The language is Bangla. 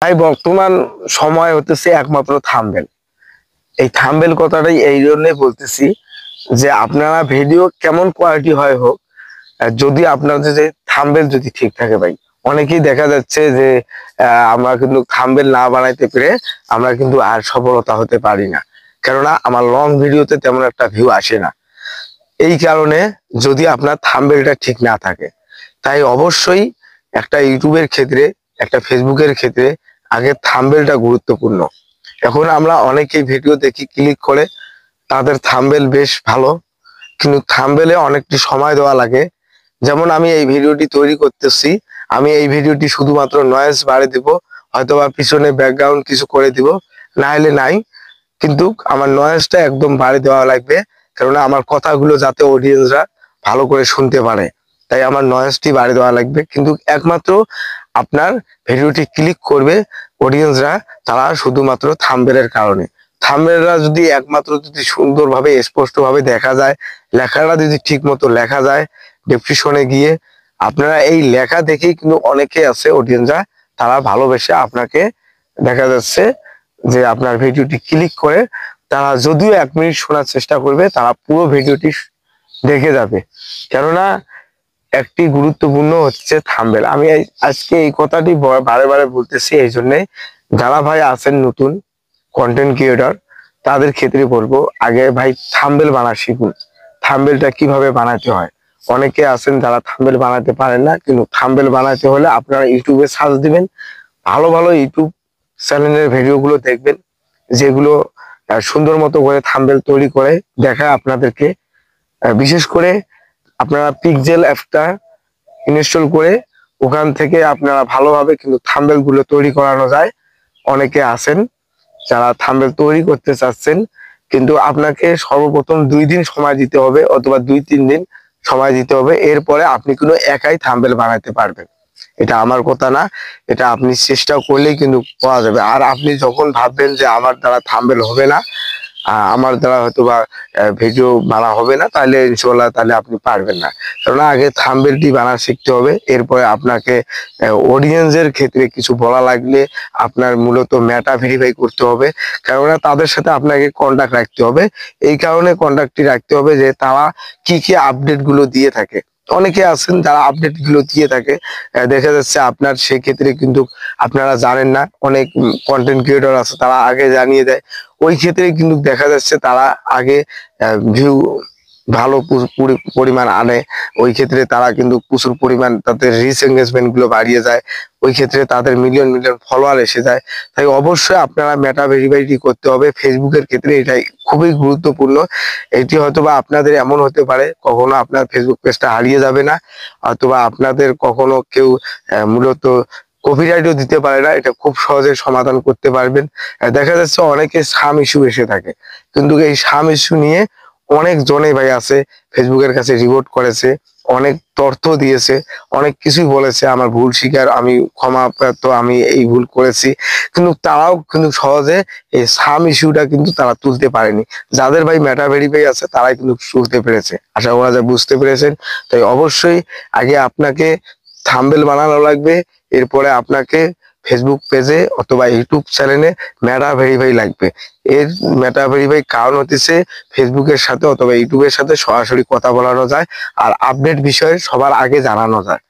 ভাই বর্তমান সময় হতেছে একমাত্র থাম্বনেল। এই থাম্বনেল কথাটাই এই জন্যই বলতেছি যে আপনারা ভিডিও কেমন কোয়ালিটি হয় হোক, যদি আপনাদের যে থাম্বনেল যদি ঠিক থাকে ভাই, অনেকেই দেখা যাচ্ছে যে আমরা কিন্তু থাম্বনেল না বানাইতে পেরে আমরা কিন্তু আর সফলতা হতে পারি না, কেননা আমার লং ভিডিওতে তেমন একটা ভিউ আসে না। এই কারণে যদি আপনার থাম্বনেলটা ঠিক না থাকে, তাই অবশ্যই একটা ইউটিউবের ক্ষেত্রে, একটা ফেসবুকের ক্ষেত্রে আগে থাম্বনেলটা গুরুত্বপূর্ণ। এখন আমরা অনেকেই ভিডিও দেখি, ক্লিক করে তাদের থাম্বনেল বেশ ভালো, কিন্তু থাম্বনেলে অনেকটি সময় দেওয়া লাগে। যেমন আমি এই ভিডিওটি তৈরি করতেছি, আমি এই ভিডিওটি শুধুমাত্র নয়েজ বাড়িয়ে দিব, হয়তোবা পিছনে ব্যাকগ্রাউন্ড কিছু করে দিব, না হলে নাই, কিন্তু আমার নয়েজটা একদম বাড়িয়ে দেওয়া লাগবে, কেননা আমার কথাগুলো যাতে অডিয়েন্সরা ভালো করে শুনতে পারে, তাই আমার নয়েজটি বাড়িয়ে দেওয়া লাগবে। কিন্তু একমাত্র আপনার ভিডিওটি ক্লিক করবে অডিয়েন্সরা, তারা শুধুমাত্র থাম্বনেলের কারণে। থাম্বনেলরা যদি একমাত্র যদি সুন্দরভাবে স্পষ্টভাবে দেখা যায়, লেখাটা যদি ঠিক মতো লেখা যায়, ডেসক্রিপশনে গিয়ে আপনারা এই লেখা দেখেই কিন্তু অনেকে আছে অডিয়েন্সরা, তারা ভালোবেসে আপনাকে দেখা যাচ্ছে যে আপনার ভিডিওটি ক্লিক করে তারা যদিও 1 মিনিট শোনার চেষ্টা করবে, তারা পুরো ভিডিওটি দেখে যাবে। কেননা একটি গুরুত্বপূর্ণ হচ্ছে থাম্বনেল। আমি আজকে এই কথাটি বারে বারে বলতেছি এই জন্যে, যারা ভাই আছেন নতুন কন্টেন্ট ক্রিয়েটর, তাদের ক্ষেত্রে বলবো আগে ভাই থাম্বনেল বানা শিখুন। থাম্বনেলটা কিভাবে বানাতে হয়, অনেকে আছেন যারা থাম্বনেল বানাতে পারেন না, কিন্তু থাম্বনেল বানাতে হলে আপনারা ইউটিউবে সার্চ দিবেন, ভালো ভালো ইউটিউব চ্যানেলের ভিডিওগুলো দেখবেন, যেগুলো সুন্দর মতো করে থাম্বনেল তৈরি করে দেখায় আপনাদেরকে। বিশেষ করে আপনারা পিক্সেল অ্যাপটা ইনস্টল করে ওখান থেকে আপনারা ভালোভাবে কিন্তু থাম্বনেল গুলো তৈরি করানো যায়। অনেকে আছেন যারা থাম্বনেল তৈরি করতে চাচ্ছেন, কিন্তু আপনাকে সর্বপ্রথম 2 দিন সময় দিতে হবে, অথবা 2-3 দিন সময় দিতে হবে, এরপরে আপনি কিন্তু একাই থাম্বনেল বানাতে পারবেন। এটা আমার কথা না, এটা আপনি চেষ্টা করলেই কিন্তু পাওয়া যাবে। আর আপনি যখন ভাববেন যে আমার দ্বারা থাম্বনেল হবে না, আমার দ্বারা হয়তো বা ভিডিও বানা হবে না, তাহলে ইনশাল্লাহ তাহলে আপনি পারবেন না। কারণ আগে থাম্বনেলটি বানা শিখতে হবে, এরপরে আপনাকে অডিয়েন্সের ক্ষেত্রে কিছু বলা লাগলে আপনার মূলত মেটা ভেরিফাই করতে হবে, কেননা তাদের সাথে আপনাকে কন্টাক্ট রাখতে হবে। এই কারণে কন্টাক্টটি রাখতে হবে যে তারা কি কি আপডেট গুলো দিয়ে থাকে। অনেকে আছেন যারা আপডেট গুলো দিয়ে থাকে, দেখা যাচ্ছে আপনার সেক্ষেত্রে কিন্তু আপনারা জানেন না, অনেক কন্টেন্ট ক্রিয়েটর আছে তারা আগে জানিয়ে দেয়, ওই ক্ষেত্রে কিন্তু দেখা যাচ্ছে তারা আগে ভিউ ভালো পরিমাণ আনে, ওই ক্ষেত্রে তারা কিন্তু প্রচুর পরিমাণ তাদের রিচ এঙ্গেজমেন্ট গুলো বাড়িয়ে যায়, ওই ক্ষেত্রে তাদের মিলিয়ন মিলিয়ন ফলোয়ার এসে যায়। তাই অবশ্যই আপনারা মেটা ভেরিফাইটি করতে হবে। ফেসবুকের ক্ষেত্রে এটাই খুবই গুরুত্বপূর্ণ। এটি হয়তোবা আপনাদের এমন হতে পারে কখনো আপনার ফেসবুক পেজটা হারিয়ে যাবে না, অথবা আপনাদের কখনো কেউ মূলত কপিরাইটও দিতে পারে না, এটা খুব সহজে সমাধান করতে পারবেন। দেখা যাচ্ছে অনেকে সাম ইস্যু এসে থাকে, কিন্তু এই সাম ইস্যু নিয়ে অনেক জনে ভাই আছে ফেসবুকের কাছে রিপোর্ট করেছে, অনেক তথ্য দিয়েছে, অনেক কিছুই বলেছে আমার ভুল স্বীকার, আমি ক্ষমা প্রার্থ, আমি এই ভুল করেছি, কিন্তু তারাও কিন্তু সহজে এই সাম ইস্যুটা কিন্তু তারা তুলতে পারেনি। যাদের ভাই মেটা ভেরিফাই আছে তারাই কিন্তু তুলতে পেরেছে, আশা করা যায় বুঝতে পেরেছেন। তাই অবশ্যই আগে আপনাকে থাম্বনেল বানানো লাগবে, এরপরে আপনাকে ফেসবুক পেজে অথবা ইউটিউব চ্যানেলে মেটা ভেরিফাই লাগবে। এর মেটা ভেরিফাই কারণ হতেছে ফেসবুকের সাথে অথবা ইউটিউবের সাথে সরাসরি কথা বলানো যায়, আর আপডেট বিষয়ে সবার আগে জানানো যায়।